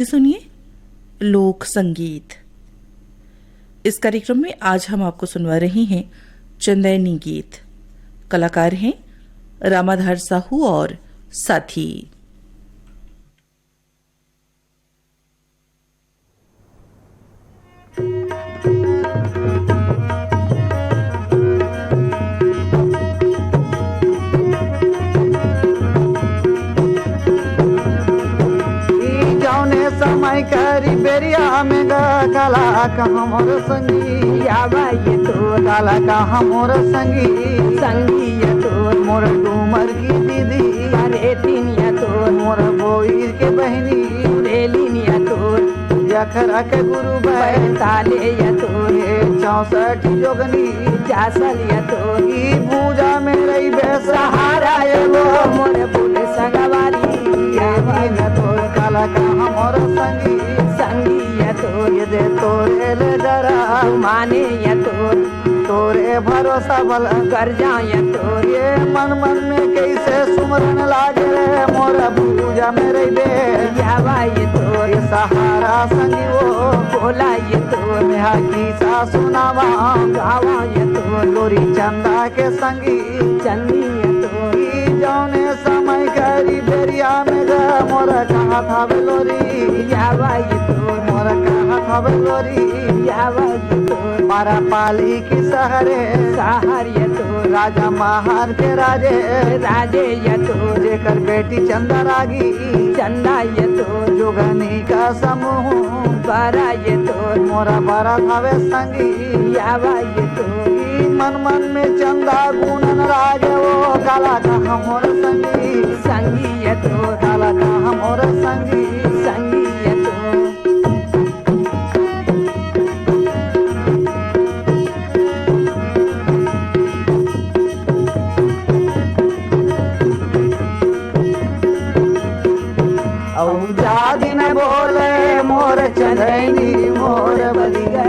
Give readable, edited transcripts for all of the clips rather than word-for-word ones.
सुनिए लोक संगीत। इस कार्यक्रम में आज हम आपको सुनवा रहे हैं चंदैनी गीत। कलाकार हैं रामाधार साहू और साथी। समय करी बेरिया में काला का हमर संगी आवाई तो काला का हमर संगी संगी तो मोर डूमर की दीदी अरे तीनिया तो मोर बोई के बहनी रेलिनिया तो यखरा के गुरु भाई ताले या तो 64 जोगनी जासलिया तो ई पूजा में रही बेसहारा वो मोर बोले संगवारी आवाई तो काला का हमर संगी संगी या तो ये दे तोरे ले डरा माने या तो तोरे भरोसा बल कर जाए तो ये मन मन में कैसे सुमरन लागे मोर पूजा में रही बे आवाई तो ये सहारा संगी वो बोला ये तो नेहा की सा सुनावा गावा ये तो लोरी चंदा के संगी चंदी ये तो जौने समय करी बेरिया में मोर कहाँ था बेलोरी आवाई तो मोर कहाँ था बेलोरी आवाई तो मारा पाली की सहरे सहार ये तो राजा महार के राजे राजे ये तो जेकर बेटी चंदा रागी चंदा ये तो जोगनी का समूह बारा ये तो मोरा बारा थावे संगी आवाई ये तो मन मन में चंदा गुणन रागे वो काला का हमर संगी संगी ये तो काला का हमर संगी संगी ये तो औ जा दिन बोले मोर चंदैनी मोर बलिया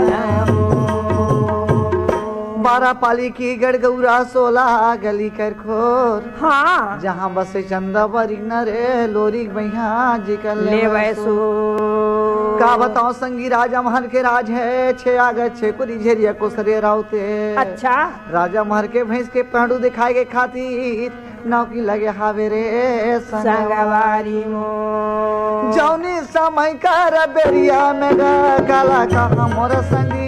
बारह पाली की गड़गौरा 16 गली कर खोर हाँ जहाँ बस चंदा बरी नरे लोरी भैया जिकल ले वैसो का बताओ संगी राजा महल के राज है 6 आगे 6 कुरी झेरिया कोसरे राउते अच्छा राजा महल के भैंस के पांडू दिखाए के खातिर नौकी लगे हावे रे संगवारी मो जौनी समय कर बेरिया में काला का हमर संगी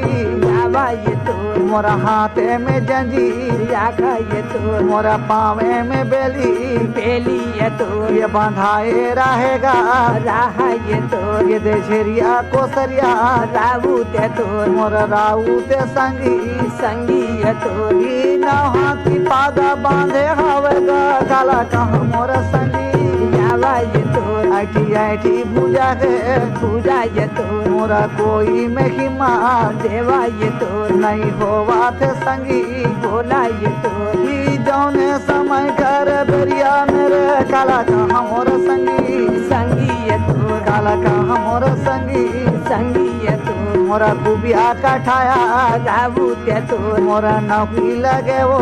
आवाई तो मोरा हाथे में जंजीर आखा ये तो मोरा पावे में बेली बेली ये तो ये बंधाए रहेगा राह ये तो ये देशरिया कोसरिया रावू ते तो मोरा राउते संगी संगी ये तो ई नहा की पागा बांधे हवेगा काला का मोर संगी आवाई तो ऐठी ऐठी भूजा के पूजा ये तो मोरा कोई में हिमा देवा ये तो नहीं होवा थे संगी बोला ये तो ई जौने समय कर बेरिया मेरे काला का हमर संगी संगी ये तो काला का हमर संगी संगी ये तो मोरा कुबिया कठाया रावू ते तो मोरा नौकरी लगे वो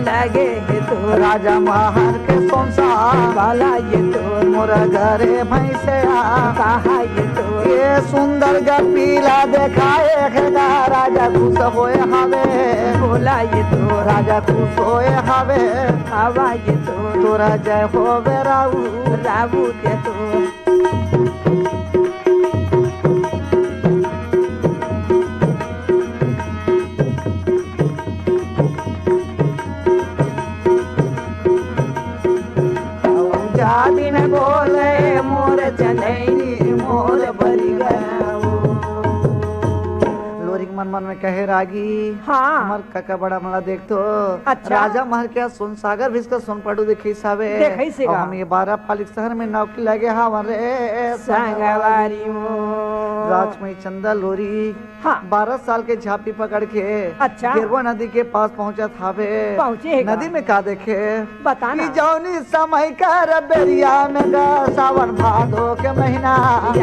लगे है तो राजा महार के सोनसा बाला ये तो मोरा घरे भैंसे कहा ये तो ये सुंदर गपीला देखाए खेगा राजा खुश होए हवे बोला ये तो राजा खुश होए हवे हवा ये तो तोरा जय होवे राऊ रावू ते तो जादिन बोले मोर चंदैनी मोर बरी गया लोरी मन मन में कहे रागी हाँ हमार काका बड़ा मला देख तो अच्छा। राजा महल के सोन सागर भी इसका सोन पड़ू देखी सावे देखई से और का। हम ये 12 पालिक शहर में नौकरी लगे हवन रे संगवारी मो राजमई चंदा लोरी हाँ 12 साल के झापी पकड़ के अच्छा। गिरवा नदी के पास पहुंचा थावे पहुंचे का। नदी में का देखे बताना ई जौनी समय कर बेरिया में गा सावन भादो के महीना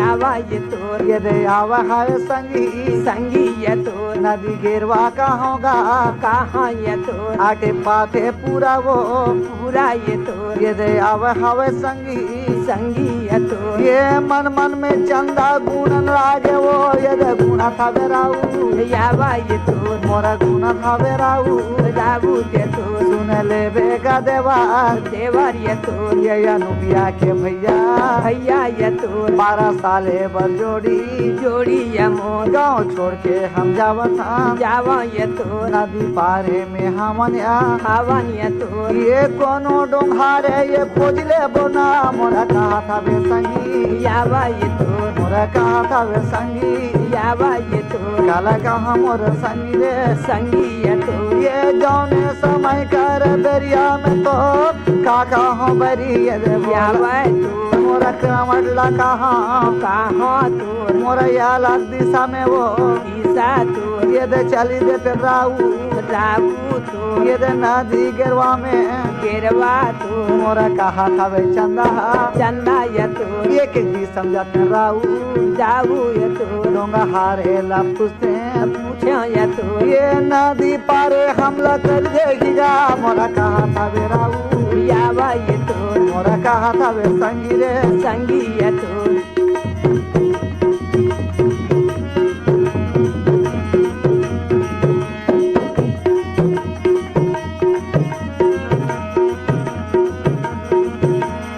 आवा ये तो ये दे आवा है संगी संगी ये तो नदी गिरवा का होगा कहा ये तो आटे पाते पूरा वो पूरा ये तो ये दे आवा हवे संगी संगी ये तो ये मन मन में चंदा गुणन लागे वो ये दे गुणा था बेराऊ यावा ये तोर मोरा गुणा था बेराऊ राबू ये तोर सुन ले बेगा देवार देवर ये तोर ये अनुबिया के भैया भैया ये तोर 12 साले बर जोड़ी जोड़ी ये मोर गाँव छोड़ के हम जावत हम जावा ये तोर नदी पारे में हमन या हवन ये तोर ये कोनो डोंघारे ये खोज ले बोना मोरा कहा था बे संगी यावा ये तोर मोरा कहा था बे संगी यावा ये तोर काला कहा मोर संगी रे संगी ये तोर ये जौने समय कर बेरिया में तो काका हो बरी ये दे यावा तोर मोरा कमडला कहा कहाँ तोर मोरा या लाग दिशा में वो ईसा तोर ये दे चली दे राऊ राबू तोर ये दे नदी गिरवा में गिरवा तोर मोरा कहा था वे चंदा चंदा ये तोर ये के जी समझाते राऊ जाबू ये तोर डोंगा हारे ला पूछते पूछो ये तोर ये नदी पारे हमला कर देगा मोरा कहा था वे राऊ यावा ये तोर मोरा कहा था वे संगी रे संगी ये तोर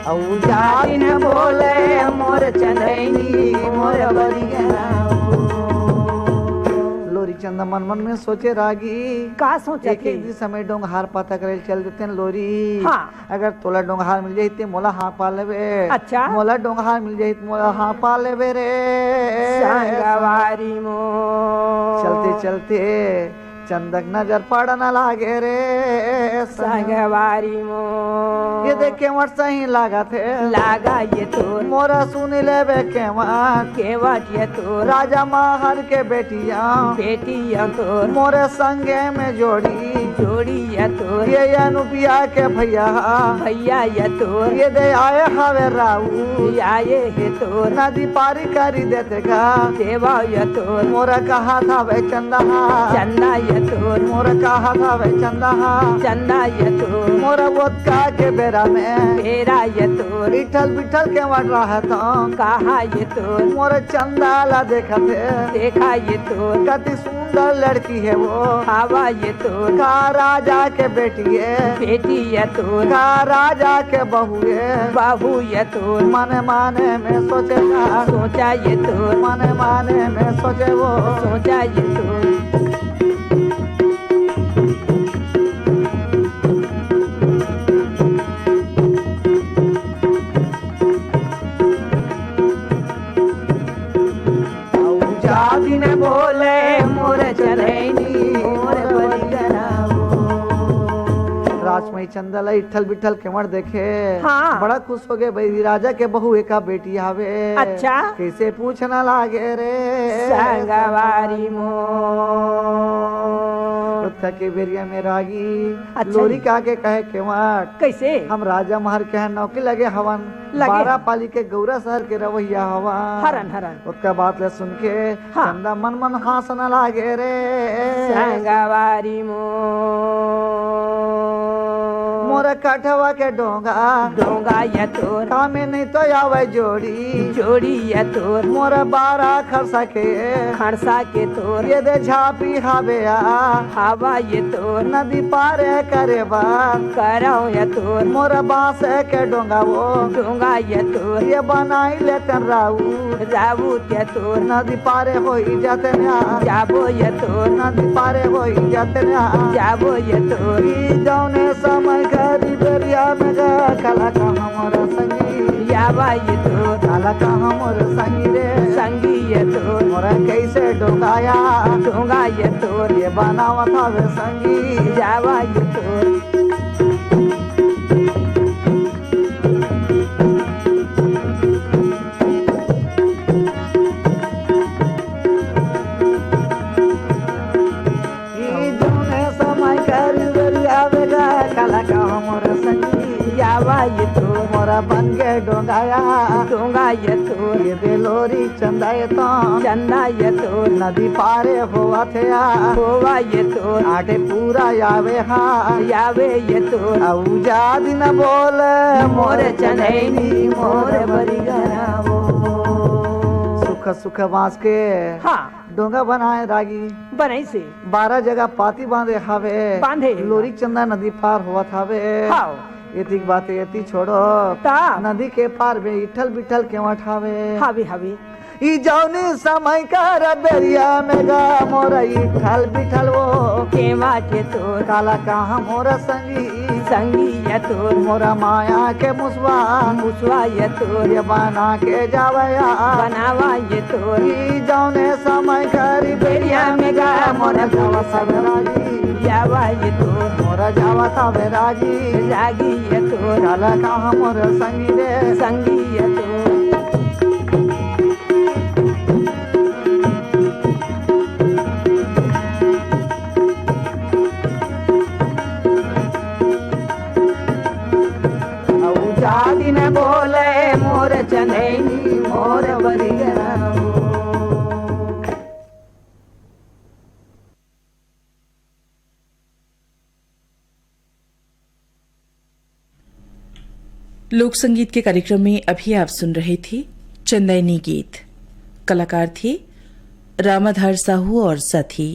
औ जान बोले मोर चंदैनी मोर बलिया लोरी चंदा मन मन में सोचे रागी का सोचे एक एक दिन समय डोंगहार पता करे चल देते हैं लोरी हाँ। अगर तोला डोंगहार मिल जाई ते मोला हाँ पा लेबे अच्छा। मोला डोंगहार मिल जाई ते मोला हाँ पा लेबे रे संगवारी मो चलते चलते चंदक नजर पड़ना लागे रे संगवारी मो ये देख केवट सही लागा थे लागा ये तोर मोरा सुन लेबे केवट केवट ये तोर राजा महर के बेटिया बेटी ये तोर मोरे संगे में जोड़ी जोड़ी ये तोर ये अनुपिया के भैया भैया ये तोर ये दे आए हवे राऊ आए है तोर नदी पारी करी देते का देवा ये तोर मोरा कहा था वे चंदा चंदा ये तोर मोरा कहा था वे चंदा चंदा ये तोर मोरा वोदका के बेरा में बेरा ये तोर बिठल बिठल के मर रहा था कहा ये तोर मोरे चंदा ला देखा थे देखा ये तोर कति सुंदर लड़की है वो हवा ये तोर का राजा के बेटी है बेटी ये तोर का राजा के बहू है बाबू ये तोर माने माने में सोचेगा सोचा ये तोर माने माने में सोचे वो सोचा ये तोर जादिन बोले मोर चरैनी मोर बलिगराओ राजमई चंदला इठल बिठल केवड़ देखे हाँ। बड़ा खुश हो गए भाई राजा के बहू एक बेटी आवे अच्छा। कैसे पूछना लागे रे संगवारी मो उत्तर के बेरिया में रागी अच्छा। लोरी का के कहे केवड़ कैसे हम राजा महर के हैं नौकी लगे हवन लगे। 12 पाली के गौरा शहर के रवैया हवा हरन हरन उसका बात ले सुन के हाँ। चंदा मन मन हंसना लागे रे संगवारी मो मोर कठवा के डोंगा डोंगा ये तोर कामे नहीं तो आवे जोड़ी जोड़ी ये तोर मोर 12 खरसा के खड़सा के तोर ये दे झापी हवे हवा ये तोर नदी पार करे बा कराओ ये तोर मोर बांस के डोंगा वो डोंगा ये तोर ये बनाई लेतन राऊ राबू ये तोर नदी पारे होई जाते ना जाबो ये तोर नदी पारे होई जाते ना जाबो ये तोर ई जौने समय करी बेरिया में गा काला का हमर संगी यावा ये तोर काला का हमर संगी रे संगी ये तोर मोरा कैसे डोंगाया डोंगा ये तोर ये बनावत हवे संगी जावा ये तोर ई जौने समय करी बेरिया में गा काला का हमर संगी यावा ये तोर मोरा बन के डोंगाया डोंगा ये तोर ये दिलो लोरी चंदा ये तो चंदा ये तोर नदी पारे हुआ थे होवा ये तोर आटे पूरा यावे हाँ यावे ये तोर उजाद न बोल मोर चनैनी मोर बरी गरावो सुख सुख बांस के हाँ डोंगा बनाए रागी बनई से 12 जगह पाती बांधे हावे बांधे। लोरी चंदा नदी पार हुआ थावे हाओ एती बात एती छोड़ो ता नदी के पार में इठल बिठल के ठावे हावी हावी ई जौनी समय कर बेरिया में गा मोरा इठल बिठल वो केवा के तोर काला कहाँ मोरा संगी संगी ये तोर मोरा माया के मुसवा मुसवा ये तोर ये बना के जावया बनावा ये तोर ई जौने समय कर बेरिया में गा मोरा जावा सब राजी यावा ये तोर मोरा जावा था राजी जागी ये तोर काला कहाँ मोरा संगी रे संगी ये तोर जादी न बोले मोर चनैनी मोर बरी गरावो लोक संगीत के कार्यक्रम में अभी आप सुन रहे थे चंदैनी गीत। कलाकार थे रामाधार साहू और साथी